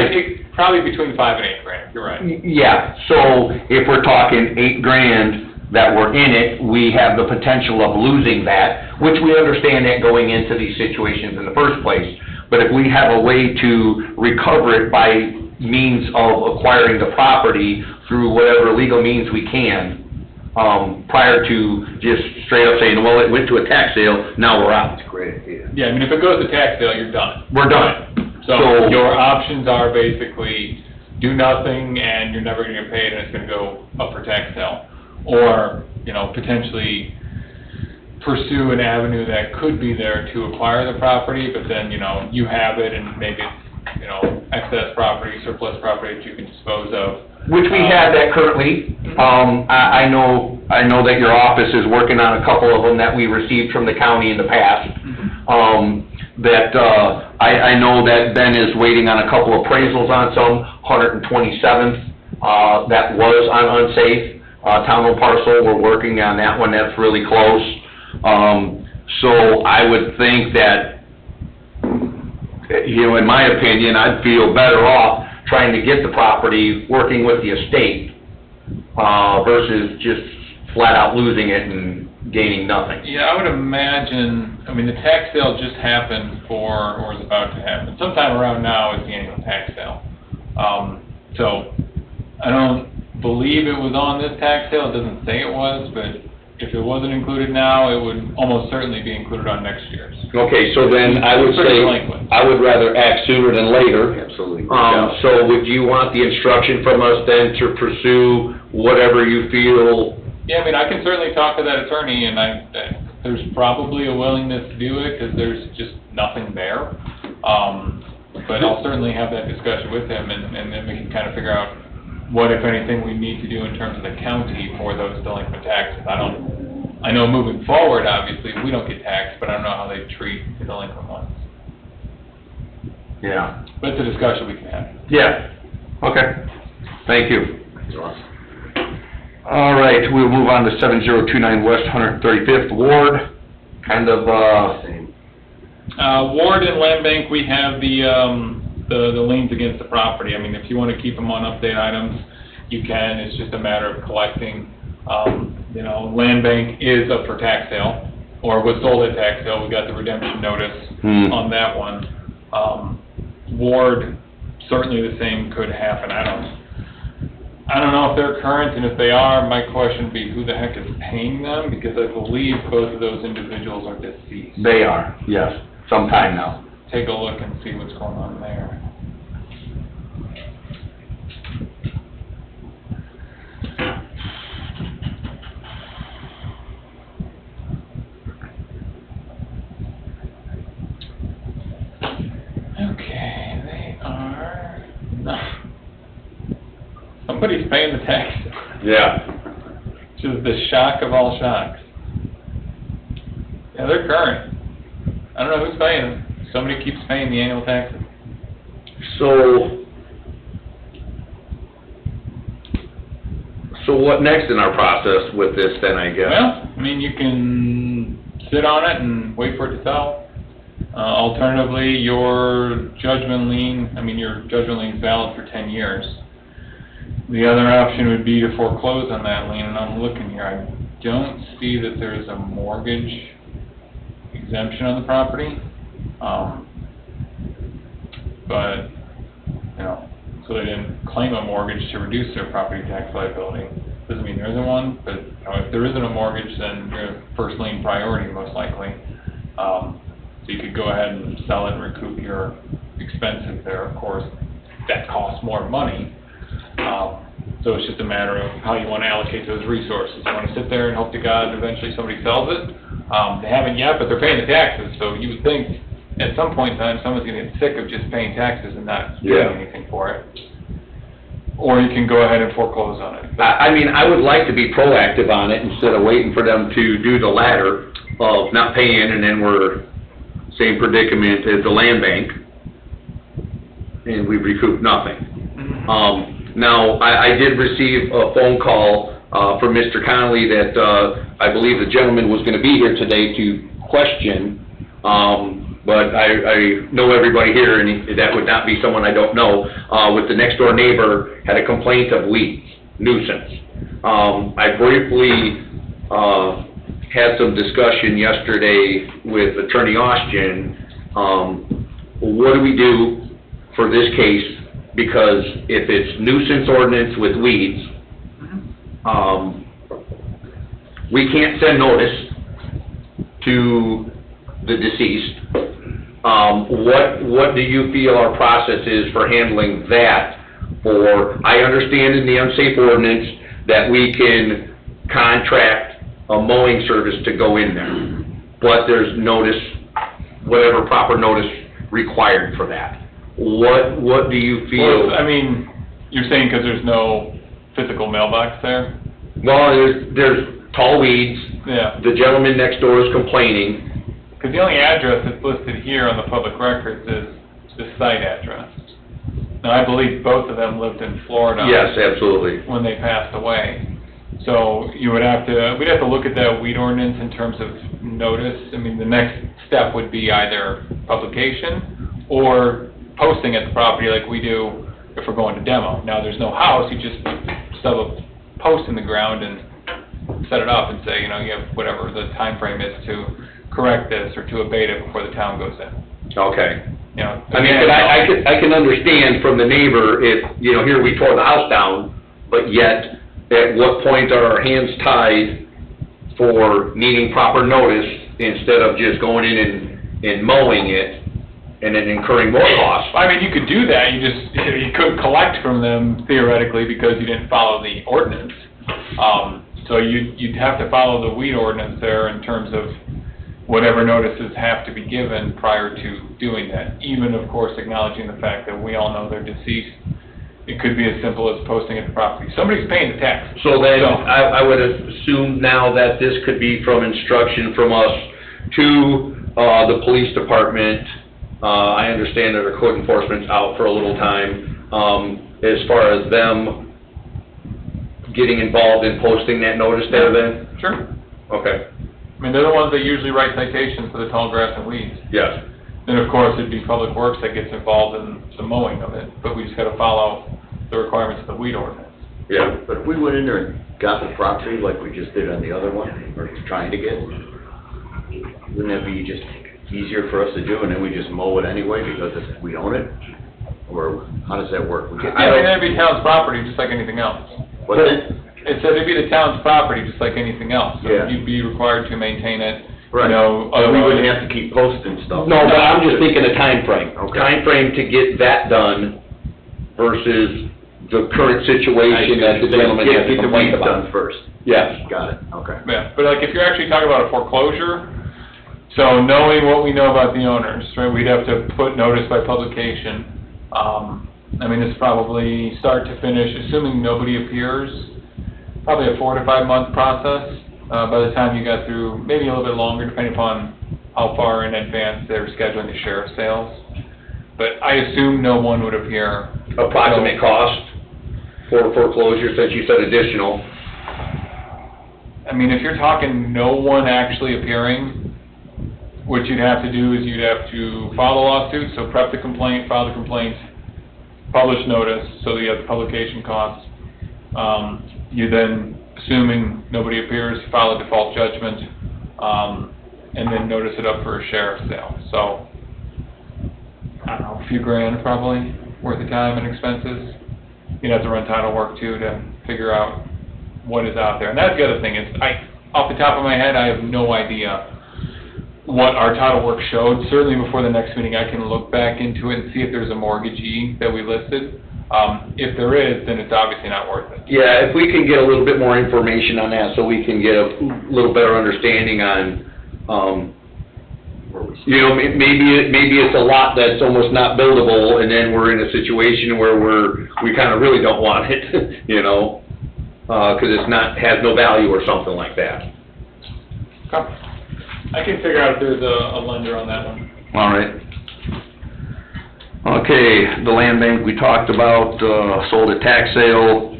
probably between $5 and $8 grand, you're right.
Yeah, so if we're talking $8,000 that were in it, we have the potential of losing that, which we understand that going into these situations in the first place. But if we have a way to recover it by means of acquiring the property through whatever legal means we can, prior to just straight up saying, well, it went to a tax sale, now we're out.
That's a great idea.
Yeah, I mean, if it goes to tax sale, you're done.
We're done.
So your options are basically do nothing and you're never gonna get paid and it's gonna go up for tax sale. Or, you know, potentially pursue an avenue that could be there to acquire the property, but then, you know, you have it and maybe it's, you know, excess property, surplus property that you can dispose of.
Which we have that currently. I know that your office is working on a couple of them that we received from the county in the past. I know that Ben is waiting on a couple appraisals on some, 127th, that was on Unsafe, town-owned parcel. We're working on that one, that's really close. So I would think that, you know, in my opinion, I'd feel better off trying to get the property, working with the estate, versus just flat out losing it and gaining nothing.
Yeah, I would imagine, I mean, the tax sale just happened or is about to happen. Sometime around now is the annual tax sale. So I don't believe it was on this tax sale, it doesn't say it was, but if it wasn't included now, it would almost certainly be included on next year's.
Okay, so then I would
Pretty
say,
delinquent.
I would rather act sooner than later.
Absolutely.
So would you want the instruction from us then to pursue whatever you feel?
Yeah, I mean, I can certainly talk to that attorney, and there's probably a willingness to do it, because there's just nothing there. But I'll certainly have that discussion with him, and then we can kind of figure out what, if anything, we need to do in terms of the county for those delinquent taxes. I know moving forward, obviously, we don't get taxed, but I don't know how they treat the delinquent ones.
Yeah.
But it's a discussion we can have.
Yeah, okay, thank you.
That's awesome.
All right, we'll move on to 7029 West 135th Ward, kind of,
Same.
Ward and Land Bank, we have the liens against the property. I mean, if you want to keep them on update items, you can. It's just a matter of collecting. You know, Land Bank is up for tax sale, or was sold at tax sale. We got the redemption notice on that one. Ward, certainly the same could happen. I don't know if they're current, and if they are, my question would be who the heck is paying them, because I believe both of those individuals are deceased.
they are, yes, sometime now.
Take a look and see what's going on there. Okay, they are, no. Somebody's paying the tax.
Yeah.
Which is the shock of all shocks. Yeah, they're current. I don't know who's paying them. Somebody keeps paying the annual taxes.
So what next in our process with this then, I guess?
Well, I mean, you can sit on it and wait for it to sell. Alternatively, your judgment lien is valid for 10 years. The other option would be to foreclose on that lien, and I'm looking here, I don't see that there's a mortgage exemption on the property. But, you know, so they didn't claim a mortgage to reduce their property tax liability. Doesn't mean there isn't one, but, you know, if there isn't a mortgage, then you're first lien priority most likely. So you could go ahead and sell it and recoup your expenses there. Of course, that costs more money. So it's just a matter of how you want to allocate those resources. You want to sit there and hope to God eventually somebody sells it. They haven't yet, but they're paying the taxes, so you would think at some point in time, someone's going to get sick of just paying taxes and not doing anything for it. or you can go ahead and foreclose on it.
I mean, I would like to be proactive on it instead of waiting for them to do the latter of not paying, and then we're same predicament as the land bank, and we recoup nothing. Now, I did receive a phone call from Mr. Connolly that I believe the gentleman was gonna be here today to question, but I know everybody here, and that would not be someone I don't know, with the next door neighbor had a complaint of weeds, nuisance. I briefly had some discussion yesterday with Attorney Austin. What do we do for this case? Because if it's nuisance ordinance with weeds, we can't send notice to the deceased. What do you feel our process is for handling that? I understand in the unsafe ordinance that we can contract a mowing service to go in there, but there's notice, whatever proper notice required for that. What do you feel?
Well, I mean, you're saying because there's no physical mailbox there?
Well, there's tall weeds.
Yeah.
The gentleman next door is complaining.
Because the only address that's listed here on the public records is the site address. Now, I believe both of them lived in Florida.
Yes, absolutely.
When they passed away. So we'd have to look at that weed ordinance in terms of notice. I mean, the next step would be either publication or posting at the property like we do if we're going to demo. Now, there's no house, you just shove a post in the ground and set it up and say, you know, you have whatever the time frame is to correct this or to abate it before the town goes in.
Okay.
You know,
I mean, but I can understand from the neighbor if, you know, here we tore the house down, but yet, at what point are our hands tied for needing proper notice instead of just going in and mowing it and then incurring more costs?
I mean, you could do that, you couldn't collect from them theoretically because you didn't follow the ordinance. So you'd have to follow the weed ordinance there in terms of whatever notices have to be given prior to doing that, even of course acknowledging the fact that we all know they're deceased. It could be as simple as posting at the property. Somebody's paying the tax.
So then, I would assume now that this could be from instruction from us to the police department. I understand that our code enforcement's out for a little time, as far as them getting involved in posting that notice there then?
Sure.
Okay,
I mean, they're the ones that usually write citations for the tall grass and weeds.
yes.
Then, of course, it'd be Public Works that gets involved in the mowing of it, but we just gotta follow the requirements of the weed ordinance.
Yeah.
But if we went in there and got the property like we just did on the other one, or trying to get, wouldn't that be just easier for us to do, and then we just mow it anyway because we own it? Or how does that work?
Yeah, I mean, that'd be town's property, just like anything else.
What's it?
It said it'd be the town's property, just like anything else. So
Yeah.
you'd be required to maintain it, you
Right.
know,
So we
otherwise.
wouldn't have to keep posting stuff.
No, but I'm just thinking of time frame.
Okay.
Time frame to get that done versus the current situation that the gentleman has a
Get the
complaint
weeds done
about.
first.
Yes.
Got it, okay.
Yeah, but like if you're actually talking about a foreclosure, so knowing what we know about the owners, right, we'd have to put notice by publication. I mean, it's probably start to finish, assuming nobody appears, probably a 4 to 5 month process, by the time you got through, maybe a little bit longer, depending upon how far in advance they're scheduling the sheriff's sales. But I assume no one would appear.
Approximate cost for foreclosure, since you said additional.
I mean, if you're talking no one actually appearing, what you'd have to do is you'd have to file a lawsuit, so prep the complaint, file the complaint, publish notice, so that you have the publication costs. You then, assuming nobody appears, file a default judgment, and then notice it up for a sheriff's sale. So, I don't know, a few grand probably worth of time and expenses. You'd have to run title work too to figure out what is out there. And that's the other thing is, off the top of my head, I have no idea what our title work showed. Certainly before the next meeting, I can look back into it and see if there's a mortgagee that we listed. If there is, then it's obviously not worth it.
Yeah, if we can get a little bit more information on that, so we can get a little better understanding on, You know, maybe it's a lot that's almost not buildable, and then we're in a situation where we kinda really don't want it, you know? 'Cause has no value or something like that.
Okay. I can figure out if there's a lender on that one.
All right. Okay, the land bank we talked about, sold at tax sale.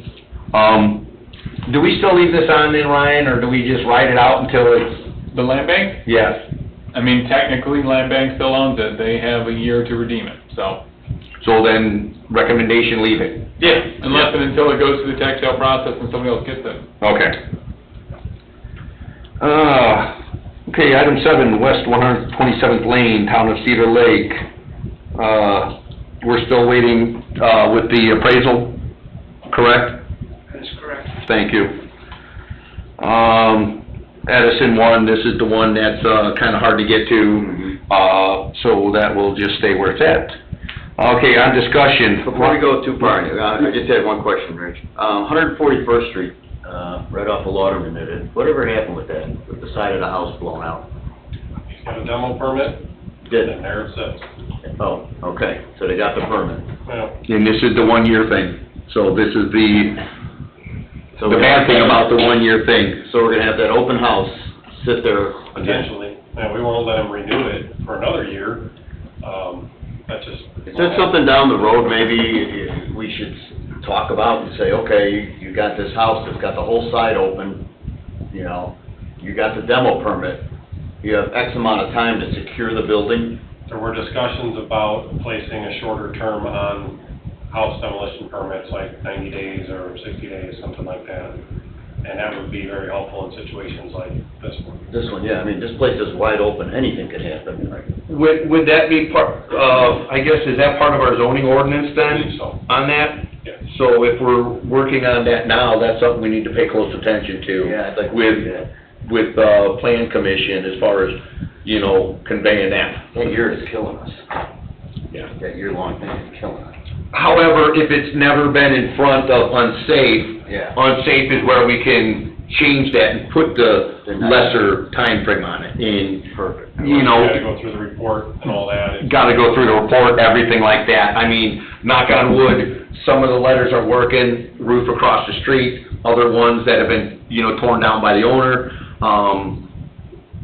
Do we still leave this on then, Ryan, or do we just write it out until it's,
The land bank?
yes?
I mean, technically, land bank still owns it. They have a year to redeem it, so.
So then, recommendation, leave it.
Yeah, unless and until it goes through the tax sale process and somebody else gets it.
Okay. Okay, item 7, West 127th Lane, Town of Cedar Lake. We're still waiting, with the appraisal, correct?
That's correct.
Thank you. Edison 1, this is the one that's, kinda hard to get to, so that will just stay where it's at. Okay, on discussion.
Before we go too far, I just had one question, Rich. 141st Street, right off of Lauderman, whatever happened with that, with the side of the house blown out?
He's got a demo permit,
Did
and there it sits.
Oh, okay, so they got the permit.
Well,
And this is the 1-year thing, so this is the
So
bad
we're gonna
thing
have-
about the 1-year thing.
So we're gonna have that open house sit there again.
potentially, and we won't let him renew it for another year. That just.
Is that something down the road maybe we should talk about and say, okay, you got this house that's got the whole side open, you know, you got the demo permit, you have X amount of time to secure the building?
There were discussions about placing a shorter term on house demolition permits, like 90 days or 60 days, something like that. And that would be very helpful in situations like this one.
This one, yeah, I mean, this place is wide open, anything could happen.
Would that be part, I guess, is that part of our zoning ordinance
I
then,
believe so.
on that?
Yes.
So if we're working on that now, that's something we need to pay close attention to.
Yeah, I'd like to see that.
With, plan commission as far as, you know, conveying that.
That year is killing us.
Yeah.
That year-long thing is killing us.
However, if it's never been in front of unsafe,
Yeah.
unsafe is where we can change that and put the lesser time frame on it. And,
Perfect.
you know,
You gotta go through the report and all that.
gotta go through the report, everything like that. I mean, knock on wood, some of the letters are working, roof across the street, other ones that have been, you know, torn down by the owner,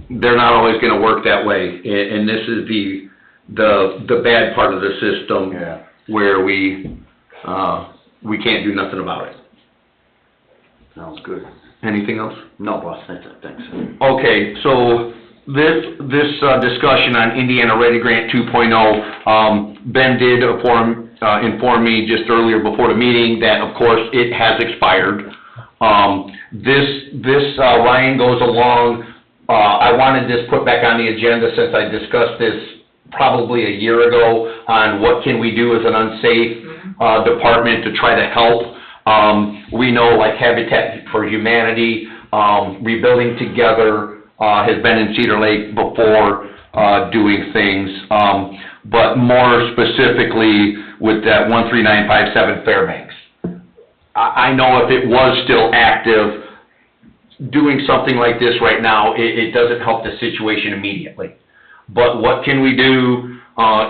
they're not always gonna work that way. And this is the bad part of the system
Yeah.
where we can't do nothing about it.
Sounds good.
Anything else?
No, boss, that's it, thanks.
Okay, so this discussion on Indiana Ready Grant 2.0, Ben did inform me just earlier before the meeting that, of course, it has expired. This Ryan goes along, I wanted this put back on the agenda since I discussed this probably a year ago on what can we do as an unsafe department to try to help. We know like Habitat for Humanity, Rebuilding Together, has been in Cedar Lake before, doing things. But more specifically with that 13957 Fairbanks. I know if it was still active, doing something like this right now, it doesn't help the situation immediately. But what can we do,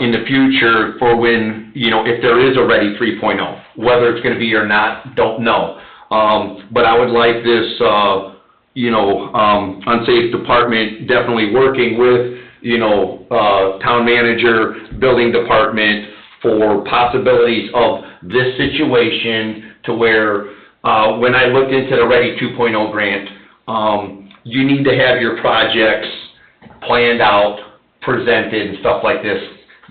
in the future for when, you know, if there is a Ready 3.0? Whether it's gonna be or not, don't know. But I would like this, unsafe department definitely working with, town manager, building department for possibilities of this situation to where, when I looked into the Ready 2.0 grant, you need to have your projects planned out, presented and stuff like this.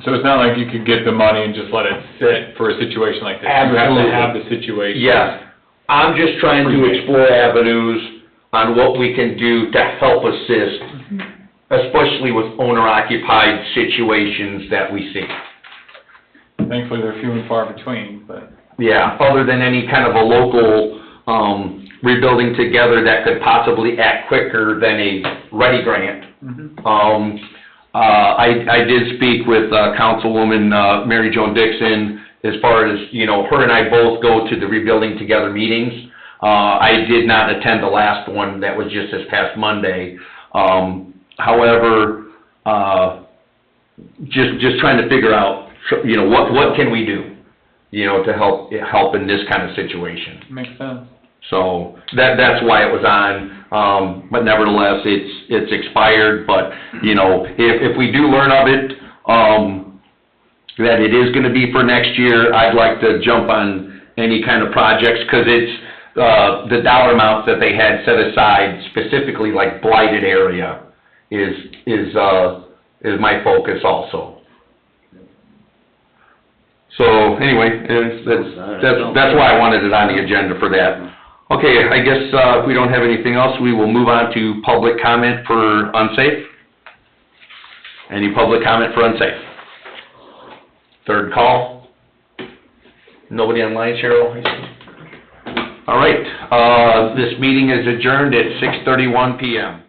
So it's not like you could get the money and just let it sit for a situation like this.
Absolutely.
You have to have the situation.
Yes, I'm just trying to explore avenues on what we can do to help assist, especially with owner-occupied situations that we see.
Thankfully, they're few and far between, but.
Yeah, other than any kind of a local, rebuilding together that could possibly act quicker than a Ready grant. I did speak with, Councilwoman, Mary Jo Dixon, as far as, her and I both go to the Rebuilding Together meetings. I did not attend the last one that was just this past Monday. However, just trying to figure out, you know, what can we do, you know, to help in this kind of situation.
Makes sense.
So, that's why it was on, but nevertheless, it's expired, but, you know, if we do learn of it, that it is gonna be for next year, I'd like to jump on any kind of projects, 'cause it's, the dollar amounts that they had set aside specifically, like blighted area, is my focus also. So, anyway, that's why I wanted it on the agenda for that. Okay, I guess, if we don't have anything else, we will move on to public comment for Unsafe. Any public comment for Unsafe? Third call? Nobody online, Cheryl? All right, this meeting is adjourned at 6:31 PM.